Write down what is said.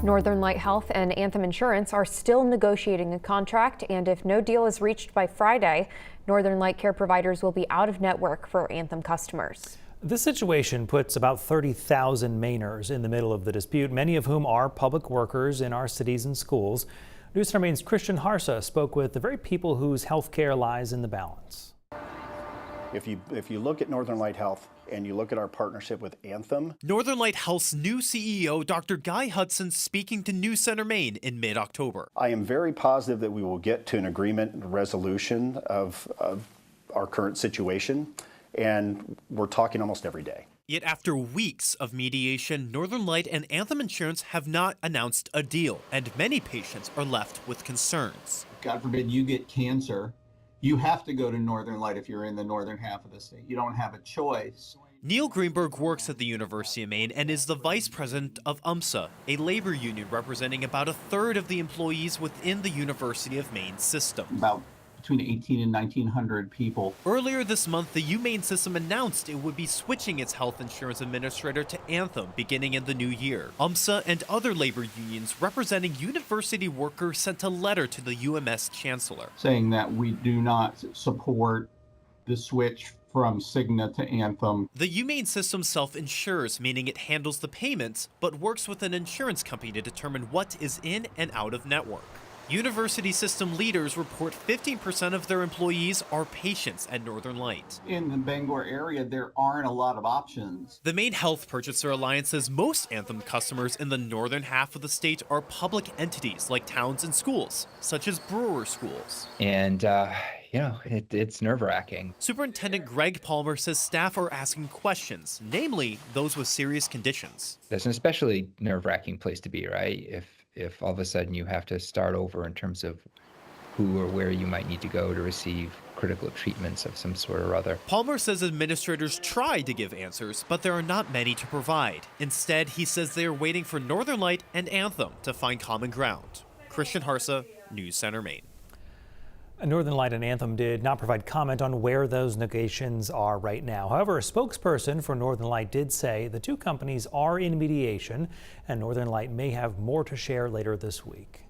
Northern Light Health and Anthem Insurance are still negotiating a contract, and if no deal is reached by Friday, Northern Light care providers will be out of network for Anthem customers. This situation puts about 30,000 Mainers in the middle of the dispute, many of whom are public workers in our cities and schools. News Center Maine's Christian Harsa spoke with the very people whose health care lies in the balance. If you look at Northern Light Health and you look at our partnership with Anthem. Northern Light Health's new CEO, Dr. Guy Hudson, speaking to News Center Maine in mid-October. I am very positive that we will get to an agreement and resolution of our current situation, and we're talking almost every day. Yet after weeks of mediation, Northern Light and Anthem Insurance have not announced a deal, and many patients are left with concerns. God forbid you get cancer. You have to go to Northern Light if you're in the northern half of the state. You don't have a choice. Neil Greenberg works at the University of Maine and is the vice president of UMSA, a labor union representing about a third of the employees within the University of Maine system. About between 18 and 1,900 people. Earlier this month, the UMaine system announced it would be switching its health insurance administrator to Anthem beginning in the new year. UMSA and other labor unions representing university workers sent a letter to the UMS chancellor saying that we do not support the switch from Cigna to Anthem. The UMaine system self-insures, meaning it handles the payments, but works with an insurance company to determine what is in and out of network. University system leaders report 15% of their employees are patients at Northern Light. In the Bangor area, there aren't a lot of options. The Maine Health Purchaser Alliance says most Anthem customers in the northern half of the state are public entities like towns and schools, such as brewer schools. And, it's nerve-wracking. Superintendent Greg Palmer says staff are asking questions, namely those with serious conditions. That's an especially nerve-wracking place to be, right? If all of a sudden you have to start over in terms of who or where you might need to go to receive critical treatments of some sort or other. Palmer says administrators try to give answers, but there are not many to provide. Instead, he says they are waiting for Northern Light and Anthem to find common ground. Christian Harsa, News Center, Maine. Northern Light and Anthem did not provide comment on where those negotiations are right now. However, a spokesperson for Northern Light did say the two companies are in mediation, and Northern Light may have more to share later this week.